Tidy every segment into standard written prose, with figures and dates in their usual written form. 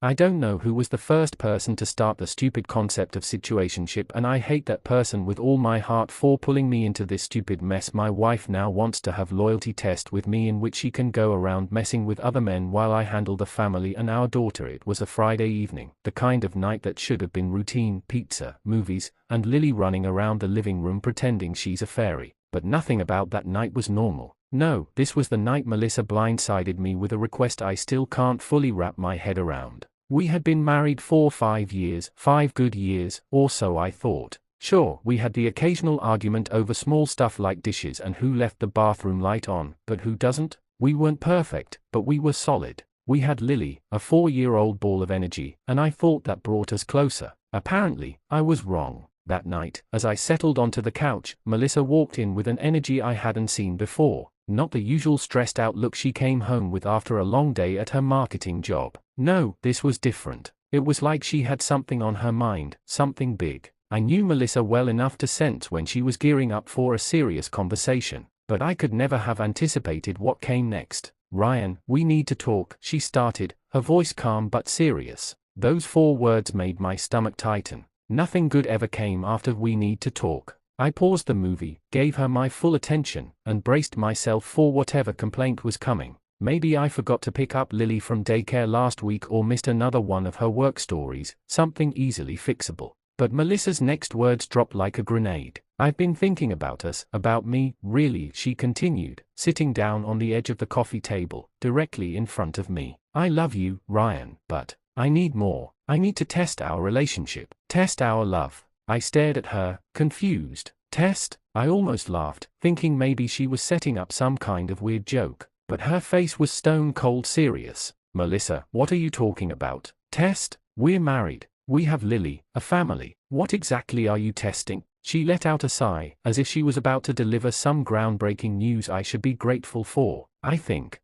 I don't know who was the first person to start the stupid concept of situationship, and I hate that person with all my heart for pulling me into this stupid mess. My wife now wants to have loyalty test with me in which she can go around messing with other men while I handle the family and our daughter. It was a Friday evening, the kind of night that should have been routine: pizza, movies, and Lily running around the living room pretending she's a fairy. But nothing about that night was normal. No, this was the night Melissa blindsided me with a request I still can't fully wrap my head around. We had been married for 5 years, 5 good years, or so I thought. Sure, we had the occasional argument over small stuff like dishes and who left the bathroom light on, but who doesn't? We weren't perfect, but we were solid. We had Lily, a 4-year-old ball of energy, and I thought that brought us closer. Apparently, I was wrong. That night, as I settled onto the couch, Melissa walked in with an energy I hadn't seen before. Not the usual stressed out look she came home with after a long day at her marketing job. No, this was different. It was like she had something on her mind, something big. I knew Melissa well enough to sense when she was gearing up for a serious conversation, but I could never have anticipated what came next. "Ryan, we need to talk," she started, her voice calm but serious. Those 4 words made my stomach tighten. Nothing good ever came after "we need to talk." I paused the movie, gave her my full attention, and braced myself for whatever complaint was coming. Maybe I forgot to pick up Lily from daycare last week or missed another one of her work stories, something easily fixable. But Melissa's next words dropped like a grenade. "I've been thinking about us, about me, really," she continued, sitting down on the edge of the coffee table, directly in front of me. "I love you, Ryan, but I need more. I need to test our relationship, test our love." I stared at her, confused. Test? I almost laughed, thinking maybe she was setting up some kind of weird joke. But her face was stone cold serious. "Melissa, what are you talking about? Test? We're married. We have Lily, a family. What exactly are you testing?" She let out a sigh, as if she was about to deliver some groundbreaking news I should be grateful for. I think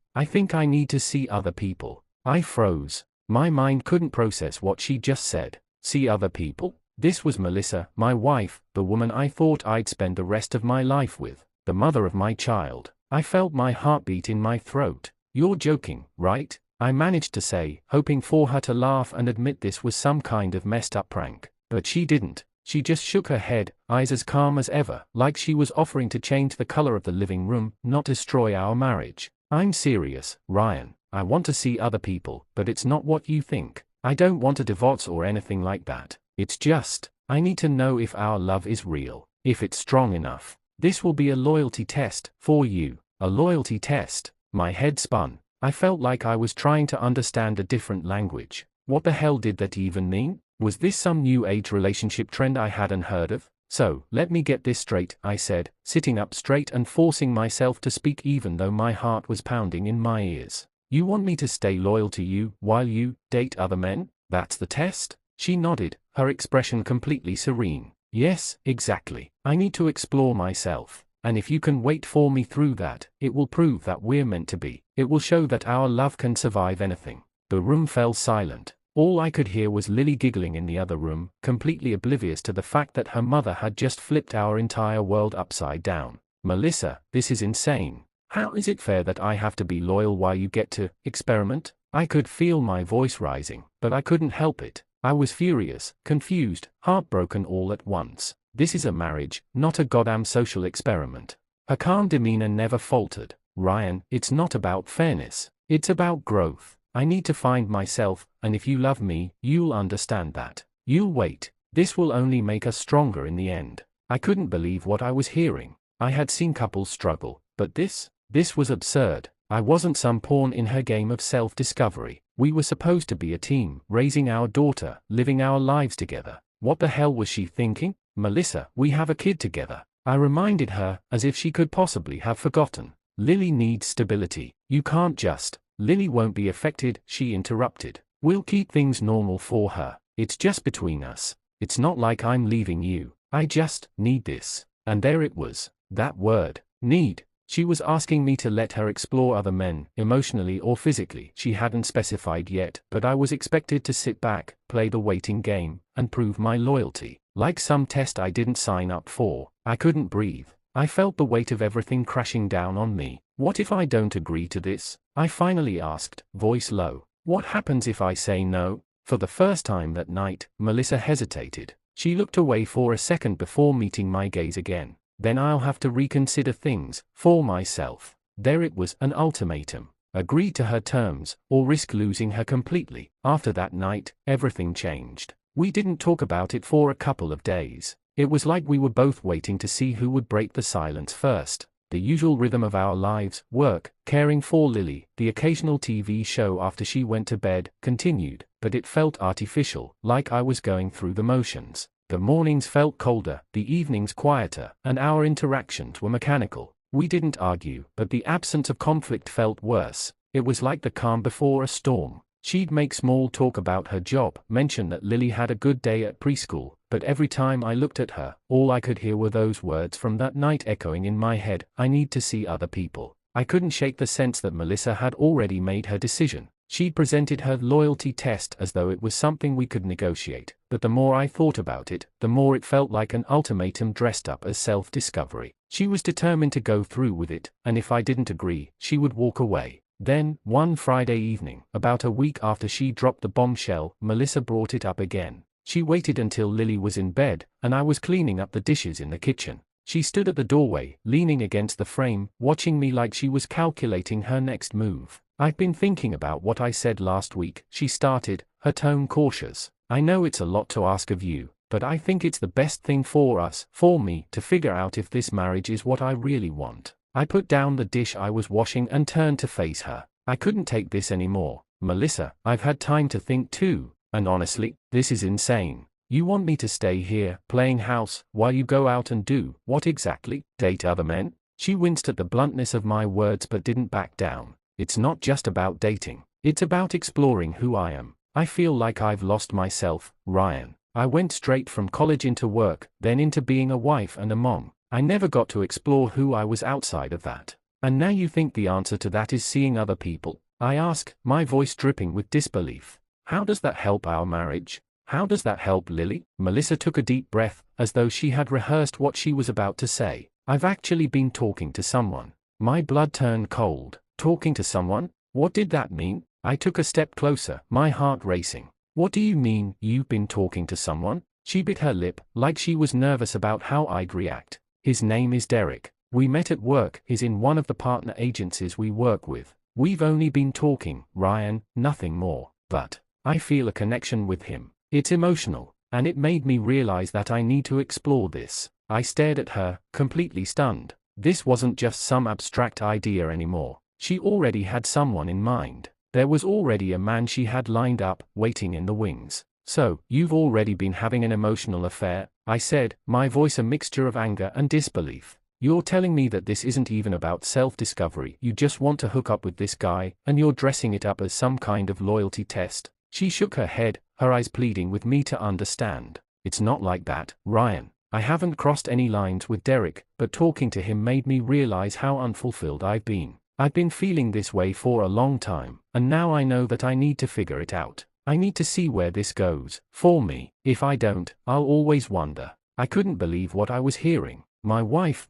I need to see other people." I froze. My mind couldn't process what she just said. See other people? This was Melissa, my wife, the woman I thought I'd spend the rest of my life with, the mother of my child. I felt my heartbeat in my throat. "You're joking, right?" I managed to say, hoping for her to laugh and admit this was some kind of messed up prank. But she didn't. She just shook her head, eyes as calm as ever, like she was offering to change the color of the living room, not destroy our marriage. "I'm serious, Ryan. I want to see other people, but it's not what you think. I don't want a divorce or anything like that. It's just, I need to know if our love is real, if it's strong enough. This will be a loyalty test, for you." A loyalty test? My head spun. I felt like I was trying to understand a different language. What the hell did that even mean? Was this some new age relationship trend I hadn't heard of? "So, let me get this straight," I said, sitting up straight and forcing myself to speak even though my heart was pounding in my ears. "You want me to stay loyal to you while you date other men? That's the test?" She nodded, her expression completely serene. "Yes, exactly. I need to explore myself. And if you can wait for me through that, it will prove that we're meant to be. It will show that our love can survive anything." The room fell silent. All I could hear was Lily giggling in the other room, completely oblivious to the fact that her mother had just flipped our entire world upside down. "Melissa, this is insane. How is it fair that I have to be loyal while you get to experiment?" I could feel my voice rising, but I couldn't help it. I was furious, confused, heartbroken all at once. This is a marriage, not a goddamn social experiment. Her calm demeanor never faltered. "Ryan, it's not about fairness. It's about growth. I need to find myself, and if you love me, you'll understand that. You'll wait. This will only make us stronger in the end." I couldn't believe what I was hearing. I had seen couples struggle, but this was absurd. I wasn't some pawn in her game of self-discovery. We were supposed to be a team, raising our daughter, living our lives together. What the hell was she thinking? "Melissa, we have a kid together," I reminded her, as if she could possibly have forgotten. "Lily needs stability. You can't just—" "Lily won't be affected," she interrupted. "We'll keep things normal for her. It's just between us. It's not like I'm leaving you. I just need this." And there it was. That word. Need. She was asking me to let her explore other men, emotionally or physically. She hadn't specified yet, but I was expected to sit back, play the waiting game, and prove my loyalty. Like some test I didn't sign up for. I couldn't breathe. I felt the weight of everything crashing down on me. "What if I don't agree to this?" I finally asked, voice low. "What happens if I say no?" For the first time that night, Melissa hesitated. She looked away for a second before meeting my gaze again. Then I'll have to reconsider things, for myself. There it was, an ultimatum. Agree to her terms, or risk losing her completely. After that night, everything changed. We didn't talk about it for a couple of days. It was like we were both waiting to see who would break the silence first. The usual rhythm of our lives, work, caring for Lily, the occasional TV show after she went to bed, continued, but it felt artificial, like I was going through the motions. The mornings felt colder, the evenings quieter, and our interactions were mechanical. We didn't argue, but the absence of conflict felt worse. It was like the calm before a storm. She'd make small talk about her job, mention that Lily had a good day at preschool, but every time I looked at her, all I could hear were those words from that night echoing in my head: I need to see other people. I couldn't shake the sense that Melissa had already made her decision. She'd presented her loyalty test as though it was something we could negotiate, but the more I thought about it, the more it felt like an ultimatum dressed up as self-discovery. She was determined to go through with it, and if I didn't agree, she would walk away. Then, one Friday evening, about a week after she dropped the bombshell, Melissa brought it up again. She waited until Lily was in bed, and I was cleaning up the dishes in the kitchen. She stood at the doorway, leaning against the frame, watching me like she was calculating her next move. I've been thinking about what I said last week, she started, her tone cautious. I know it's a lot to ask of you, but I think it's the best thing for us, for me, to figure out if this marriage is what I really want. I put down the dish I was washing and turned to face her. I couldn't take this anymore. Melissa, I've had time to think too, and honestly, this is insane. You want me to stay here, playing house, while you go out and do, what exactly? Date other men? She winced at the bluntness of my words but didn't back down. It's not just about dating. It's about exploring who I am. I feel like I've lost myself, Ryan. I went straight from college into work, then into being a wife and a mom. I never got to explore who I was outside of that. And now you think the answer to that is seeing other people? I ask, my voice dripping with disbelief. How does that help our marriage? How does that help Lily? Melissa took a deep breath, as though she had rehearsed what she was about to say. I've actually been talking to someone. My blood turned cold. Talking to someone? What did that mean? I took a step closer, my heart racing. What do you mean, you've been talking to someone? She bit her lip, like she was nervous about how I'd react. His name is Derek. We met at work. He's in one of the partner agencies we work with. We've only been talking, Ryan, nothing more. But I feel a connection with him. It's emotional, and it made me realize that I need to explore this. I stared at her, completely stunned. This wasn't just some abstract idea anymore. She already had someone in mind. There was already a man she had lined up, waiting in the wings. So, you've already been having an emotional affair, I said, my voice a mixture of anger and disbelief. You're telling me that this isn't even about self-discovery, you just want to hook up with this guy, and you're dressing it up as some kind of loyalty test? She shook her head, her eyes pleading with me to understand. It's not like that, Ryan. I haven't crossed any lines with Derek, but talking to him made me realize how unfulfilled I've been. I've been feeling this way for a long time, and now I know that I need to figure it out. I need to see where this goes, for me. If I don't, I'll always wonder. I couldn't believe what I was hearing. My wife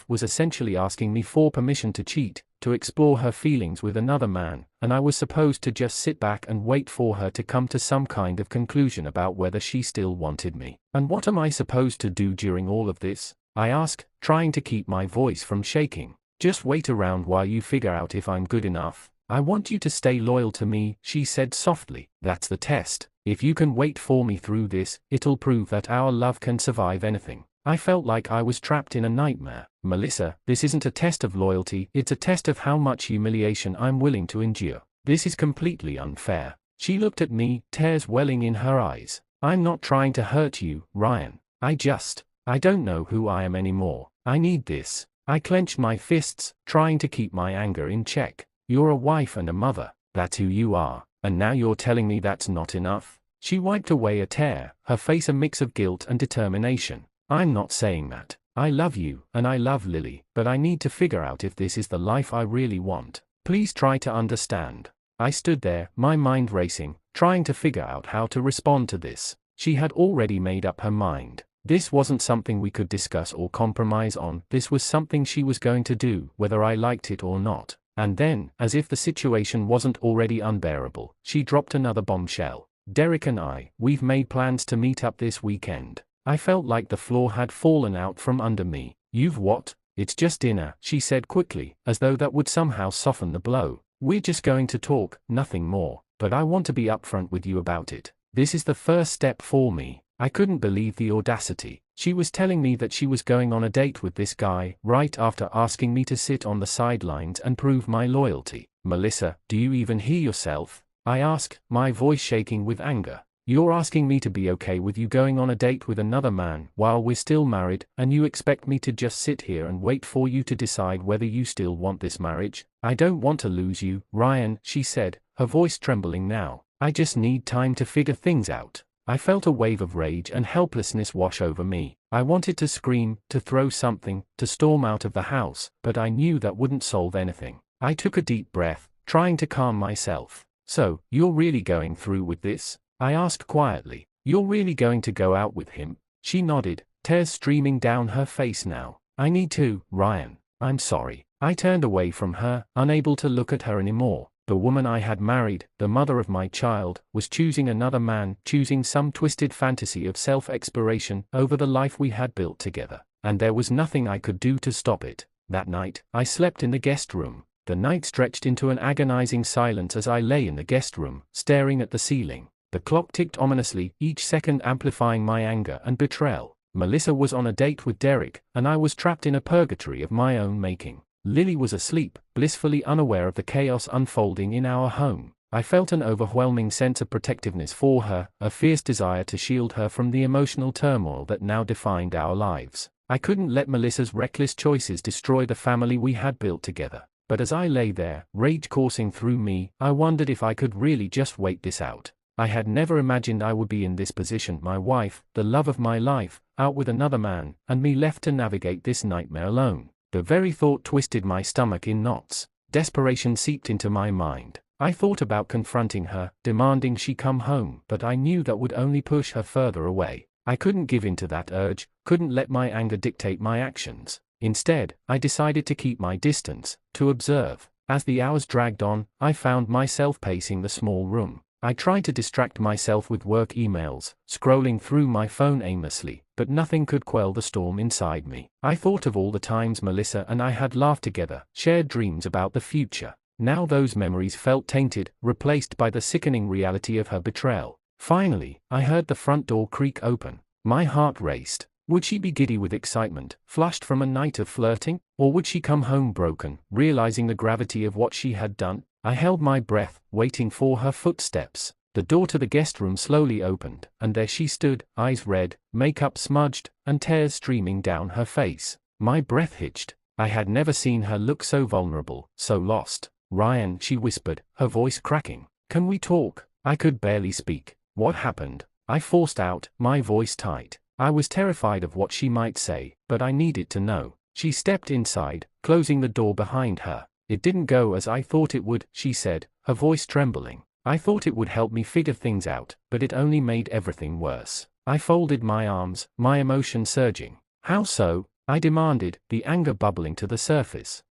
was essentially asking me for permission to cheat, to explore her feelings with another man, and I was supposed to just sit back and wait for her to come to some kind of conclusion about whether she still wanted me. And what am I supposed to do during all of this? I asked, trying to keep my voice from shaking. Just wait around while you figure out if I'm good enough. I want you to stay loyal to me, she said softly. That's the test. If you can wait for me through this, it'll prove that our love can survive anything. I felt like I was trapped in a nightmare. Melissa, this isn't a test of loyalty, it's a test of how much humiliation I'm willing to endure. This is completely unfair. She looked at me, tears welling in her eyes. I'm not trying to hurt you, Ryan. I don't know who I am anymore. I need this. I clenched my fists, trying to keep my anger in check. You're a wife and a mother. That's who you are. And now you're telling me that's not enough? She wiped away a tear, her face a mix of guilt and determination. I'm not saying that. I love you, and I love Lily, but I need to figure out if this is the life I really want. Please try to understand. I stood there, my mind racing, trying to figure out how to respond to this. She had already made up her mind. This wasn't something we could discuss or compromise on, this was something she was going to do, whether I liked it or not. And then, as if the situation wasn't already unbearable, she dropped another bombshell. Derek and we've made plans to meet up this weekend. I felt like the floor had fallen out from under me. You've what? It's just dinner, she said quickly, as though that would somehow soften the blow. We're just going to talk, nothing more, but I want to be upfront with you about it. This is the first step for me. I couldn't believe the audacity. She was telling me that she was going on a date with this guy, right after asking me to sit on the sidelines and prove my loyalty. Melissa, do you even hear yourself? I asked, my voice shaking with anger. You're asking me to be okay with you going on a date with another man while we're still married, and you expect me to just sit here and wait for you to decide whether you still want this marriage? I don't want to lose you, Ryan, she said, her voice trembling now. I just need time to figure things out. I felt a wave of rage and helplessness wash over me. I wanted to scream, to throw something, to storm out of the house, but I knew that wouldn't solve anything. I took a deep breath, trying to calm myself. So, you're really going through with this? I asked quietly. You're really going to go out with him? She nodded, tears streaming down her face now. I need to, Ryan. I'm sorry. I turned away from her, unable to look at her anymore. The woman I had married, the mother of my child, was choosing another man, choosing some twisted fantasy of self-exploration over the life we had built together. And there was nothing I could do to stop it. That night, I slept in the guest room. The night stretched into an agonizing silence as I lay in the guest room, staring at the ceiling. The clock ticked ominously, each second amplifying my anger and betrayal. Melissa was on a date with Derek, and I was trapped in a purgatory of my own making. Lily was asleep, blissfully unaware of the chaos unfolding in our home. I felt an overwhelming sense of protectiveness for her, a fierce desire to shield her from the emotional turmoil that now defined our lives. I couldn't let Melissa's reckless choices destroy the family we had built together. But as I lay there, rage coursing through me, I wondered if I could really just wait this out. I had never imagined I would be in this position, my wife, the love of my life, out with another man, and me left to navigate this nightmare alone. The very thought twisted my stomach in knots. Desperation seeped into my mind. I thought about confronting her, demanding she come home, but I knew that would only push her further away. I couldn't give in to that urge, couldn't let my anger dictate my actions. Instead, I decided to keep my distance, to observe. As the hours dragged on, I found myself pacing the small room. I tried to distract myself with work emails, scrolling through my phone aimlessly, but nothing could quell the storm inside me. I thought of all the times Melissa and I had laughed together, shared dreams about the future. Now those memories felt tainted, replaced by the sickening reality of her betrayal. Finally, I heard the front door creak open. My heart raced. Would she be giddy with excitement, flushed from a night of flirting? Or would she come home broken, realizing the gravity of what she had done? I held my breath, waiting for her footsteps. The door to the guest room slowly opened, and there she stood, eyes red, makeup smudged, and tears streaming down her face. My breath hitched. I had never seen her look so vulnerable, so lost. Ryan, she whispered, her voice cracking. Can we talk? I could barely speak. What happened? I forced out, my voice tight. I was terrified of what she might say, but I needed to know. She stepped inside, closing the door behind her. It didn't go as I thought it would, she said, her voice trembling. I thought it would help me figure things out, but it only made everything worse. I folded my arms, my emotion surging. How so? I demanded, the anger bubbling to the surface.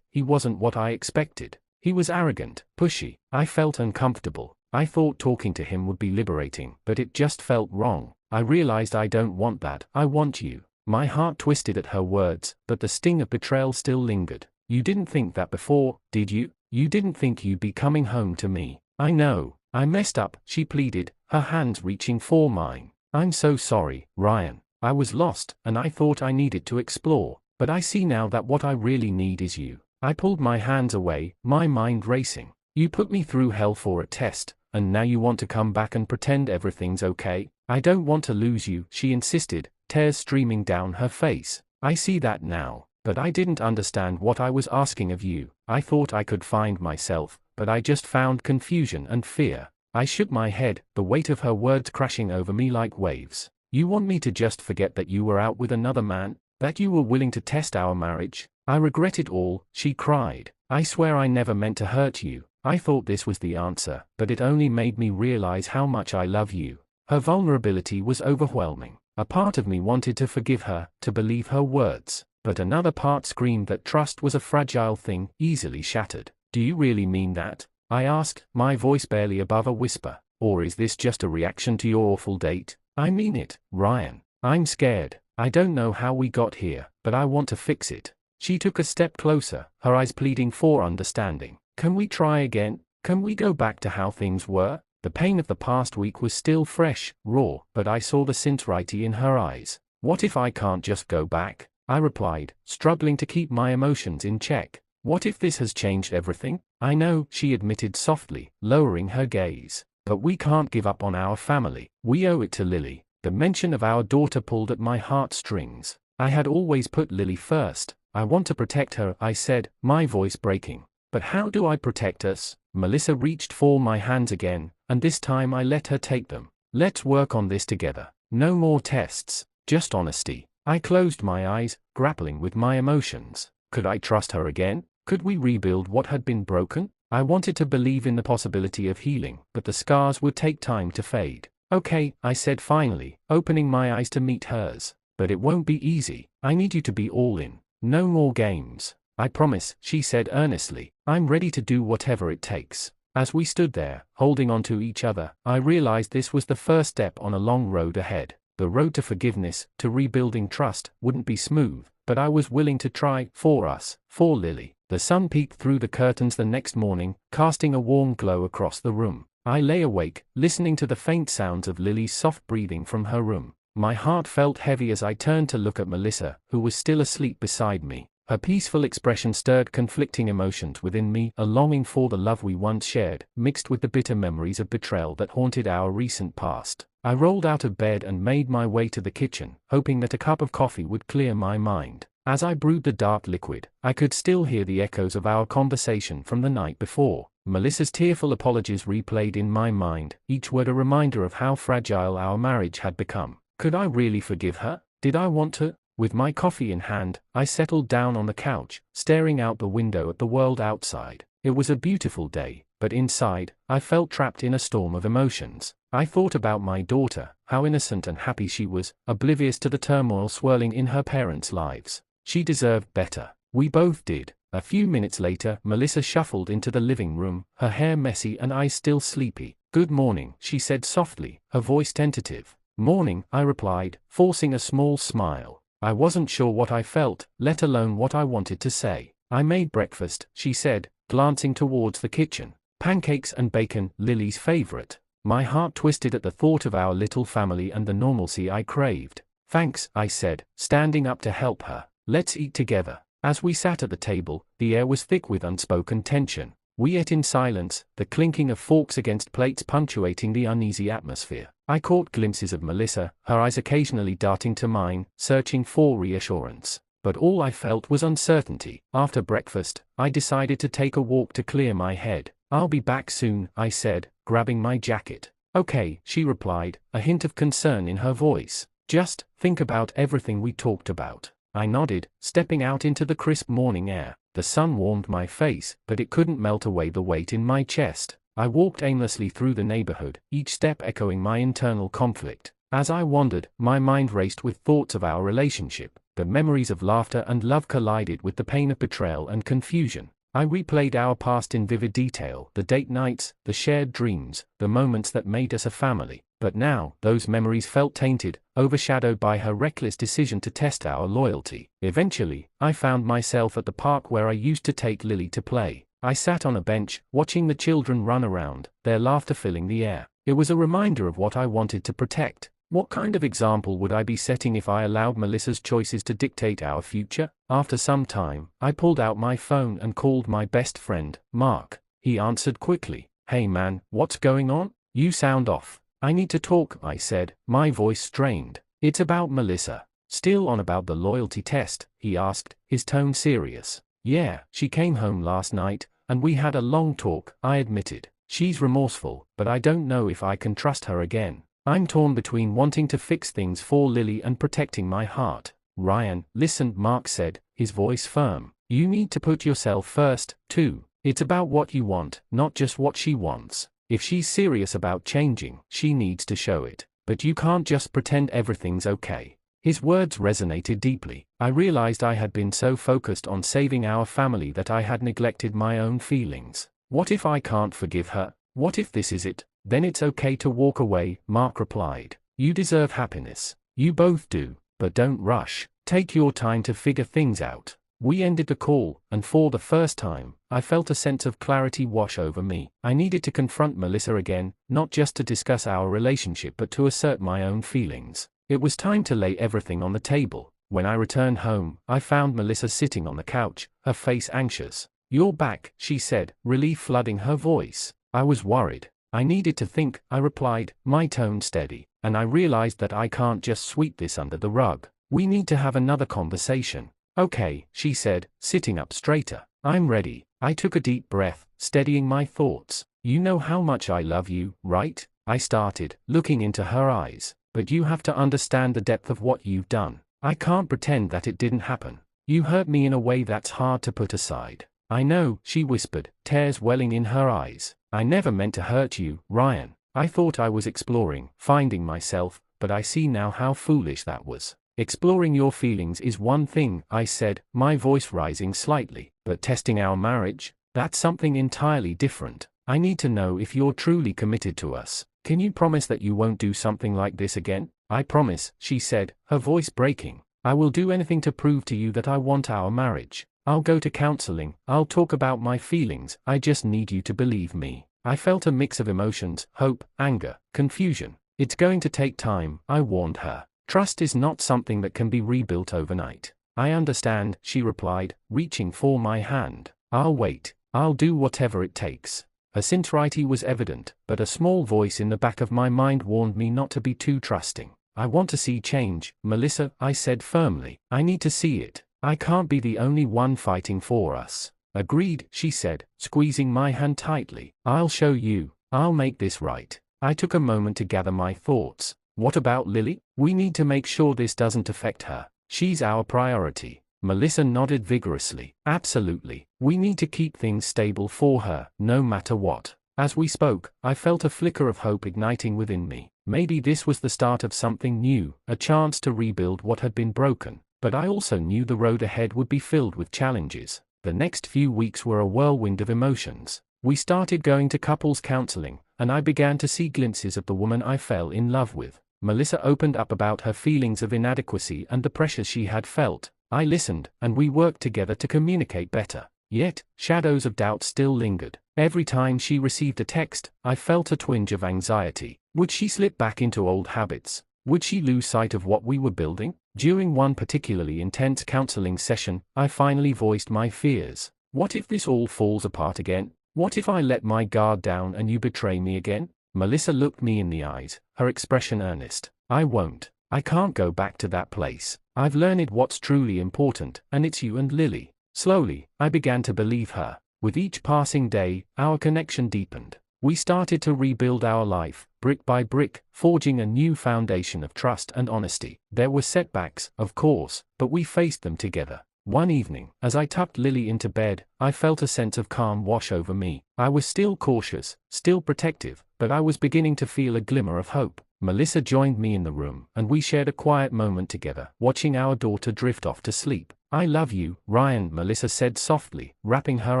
He wasn't what I expected. He was arrogant, pushy. I felt uncomfortable. I thought talking to him would be liberating, but it just felt wrong. I realized I don't want that, I want you. My heart twisted at her words, but the sting of betrayal still lingered. You didn't think that before, did you? You didn't think you'd be coming home to me. I know. I messed up, she pleaded, her hands reaching for mine. I'm so sorry, Ryan. I was lost, and I thought I needed to explore. But I see now that what I really need is you. I pulled my hands away, my mind racing. You put me through hell for a test, and now you want to come back and pretend everything's okay? I don't want to lose you, she insisted, tears streaming down her face. I see that now. But I didn't understand what I was asking of you. I thought I could find myself, but I just found confusion and fear. I shook my head, the weight of her words crashing over me like waves. You want me to just forget that you were out with another man? That you were willing to test our marriage? I regret it all, she cried. I swear I never meant to hurt you. I thought this was the answer, but it only made me realize how much I love you. Her vulnerability was overwhelming. A part of me wanted to forgive her, to believe her words. But another part screamed that trust was a fragile thing, easily shattered. Do you really mean that? I asked, my voice barely above a whisper. Or is this just a reaction to your awful date? I mean it, Ryan. I'm scared. I don't know how we got here, but I want to fix it. She took a step closer, her eyes pleading for understanding. Can we try again? Can we go back to how things were? The pain of the past week was still fresh, raw, but I saw the sincerity in her eyes. What if I can't just go back? I replied, struggling to keep my emotions in check. What if this has changed everything? I know, she admitted softly, lowering her gaze. But we can't give up on our family. We owe it to Lily. The mention of our daughter pulled at my heartstrings. I had always put Lily first. I want to protect her, I said, my voice breaking. But how do I protect us? Melissa reached for my hands again, and this time I let her take them. Let's work on this together. No more tests, just honesty. I closed my eyes, grappling with my emotions. Could I trust her again? Could we rebuild what had been broken? I wanted to believe in the possibility of healing, but the scars would take time to fade. Okay, I said finally, opening my eyes to meet hers. But it won't be easy. I need you to be all in. No more games. I promise, she said earnestly. I'm ready to do whatever it takes. As we stood there, holding on to each other, I realized this was the first step on a long road ahead. The road to forgiveness, to rebuilding trust, wouldn't be smooth, but I was willing to try, for us, for Lily. The sun peeked through the curtains the next morning, casting a warm glow across the room. I lay awake, listening to the faint sounds of Lily's soft breathing from her room. My heart felt heavy as I turned to look at Melissa, who was still asleep beside me. Her peaceful expression stirred conflicting emotions within me, a longing for the love we once shared, mixed with the bitter memories of betrayal that haunted our recent past. I rolled out of bed and made my way to the kitchen, hoping that a cup of coffee would clear my mind. As I brewed the dark liquid, I could still hear the echoes of our conversation from the night before. Melissa's tearful apologies replayed in my mind, each word a reminder of how fragile our marriage had become. Could I really forgive her? Did I want to? With my coffee in hand, I settled down on the couch, staring out the window at the world outside. It was a beautiful day, but inside, I felt trapped in a storm of emotions. I thought about my daughter, how innocent and happy she was, oblivious to the turmoil swirling in her parents' lives. She deserved better. We both did. A few minutes later, Melissa shuffled into the living room, her hair messy and eyes still sleepy. Good morning, she said softly, her voice tentative. Morning, I replied, forcing a small smile. I wasn't sure what I felt, let alone what I wanted to say. I made breakfast, she said, glancing towards the kitchen. Pancakes and bacon, Lily's favorite. My heart twisted at the thought of our little family and the normalcy I craved. Thanks, I said, standing up to help her. Let's eat together. As we sat at the table, the air was thick with unspoken tension. We ate in silence, the clinking of forks against plates punctuating the uneasy atmosphere. I caught glimpses of Melissa, her eyes occasionally darting to mine, searching for reassurance. But all I felt was uncertainty. After breakfast, I decided to take a walk to clear my head. I'll be back soon, I said, grabbing my jacket. Okay, she replied, a hint of concern in her voice. Just think about everything we talked about. I nodded, stepping out into the crisp morning air. The sun warmed my face, but it couldn't melt away the weight in my chest. I walked aimlessly through the neighborhood, each step echoing my internal conflict. As I wandered, my mind raced with thoughts of our relationship. The memories of laughter and love collided with the pain of betrayal and confusion. I replayed our past in vivid detail, the date nights, the shared dreams, the moments that made us a family. But now, those memories felt tainted, overshadowed by her reckless decision to test our loyalty. Eventually, I found myself at the park where I used to take Lily to play. I sat on a bench, watching the children run around, their laughter filling the air. It was a reminder of what I wanted to protect. What kind of example would I be setting if I allowed Melissa's choices to dictate our future? After some time, I pulled out my phone and called my best friend, Mark. He answered quickly. Hey man, what's going on? You sound off. I need to talk, I said, my voice strained. It's about Melissa. Still on about the loyalty test, he asked, his tone serious. Yeah, she came home last night, and we had a long talk, I admitted. She's remorseful, but I don't know if I can trust her again. I'm torn between wanting to fix things for Lily and protecting my heart. Ryan, listen, Mark said, his voice firm. You need to put yourself first, too. It's about what you want, not just what she wants. If she's serious about changing, she needs to show it. But you can't just pretend everything's okay. His words resonated deeply. I realized I had been so focused on saving our family that I had neglected my own feelings. What if I can't forgive her? What if this is it? Then it's okay to walk away, Mark replied. You deserve happiness. You both do, but don't rush. Take your time to figure things out. We ended the call, and for the first time, I felt a sense of clarity wash over me. I needed to confront Melissa again, not just to discuss our relationship but to assert my own feelings. It was time to lay everything on the table. When I returned home, I found Melissa sitting on the couch, her face anxious. You're back, she said, relief flooding her voice. I was worried. I needed to think, I replied, my tone steady, and I realized that I can't just sweep this under the rug. We need to have another conversation. Okay, she said, sitting up straighter. I'm ready. I took a deep breath, steadying my thoughts. You know how much I love you, right? I started, looking into her eyes. But you have to understand the depth of what you've done. I can't pretend that it didn't happen. You hurt me in a way that's hard to put aside. I know, she whispered, tears welling in her eyes. I never meant to hurt you, Ryan. I thought I was exploring, finding myself, but I see now how foolish that was. Exploring your feelings is one thing, I said, my voice rising slightly, but testing our marriage? That's something entirely different. I need to know if you're truly committed to us. Can you promise that you won't do something like this again? I promise, she said, her voice breaking. I will do anything to prove to you that I want our marriage. I'll go to counseling, I'll talk about my feelings, I just need you to believe me. I felt a mix of emotions, hope, anger, confusion. It's going to take time, I warned her. Trust is not something that can be rebuilt overnight. I understand, she replied, reaching for my hand. I'll wait. I'll do whatever it takes. Her sincerity was evident, but a small voice in the back of my mind warned me not to be too trusting. I want to see change, Melissa, I said firmly. I need to see it. I can't be the only one fighting for us. Agreed, she said, squeezing my hand tightly. I'll show you. I'll make this right. I took a moment to gather my thoughts. What about Lily? We need to make sure this doesn't affect her. She's our priority. Melissa nodded vigorously. Absolutely. We need to keep things stable for her, no matter what. As we spoke, I felt a flicker of hope igniting within me. Maybe this was the start of something new, a chance to rebuild what had been broken. But I also knew the road ahead would be filled with challenges. The next few weeks were a whirlwind of emotions. We started going to couples counseling, and I began to see glimpses of the woman I fell in love with. Melissa opened up about her feelings of inadequacy and the pressure she had felt. I listened, and we worked together to communicate better. Yet, shadows of doubt still lingered. Every time she received a text, I felt a twinge of anxiety. Would she slip back into old habits? Would she lose sight of what we were building? During one particularly intense counseling session, I finally voiced my fears. What if this all falls apart again? What if I let my guard down and you betray me again? Melissa looked me in the eyes, her expression earnest. I won't. I can't go back to that place. I've learned what's truly important, and it's you and Lily. Slowly, I began to believe her. With each passing day, our connection deepened. We started to rebuild our life, brick by brick, forging a new foundation of trust and honesty. There were setbacks, of course, but we faced them together. One evening, as I tucked Lily into bed, I felt a sense of calm wash over me. I was still cautious, still protective, but I was beginning to feel a glimmer of hope. Melissa joined me in the room, and we shared a quiet moment together, watching our daughter drift off to sleep. I love you, Ryan, Melissa said softly, wrapping her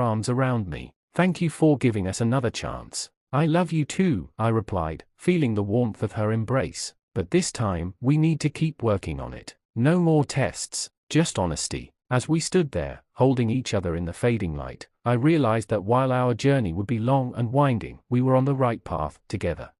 arms around me. Thank you for giving us another chance. I love you too, I replied, feeling the warmth of her embrace. But this time, we need to keep working on it. No more tests, just honesty. As we stood there, holding each other in the fading light, I realized that while our journey would be long and winding, we were on the right path, together.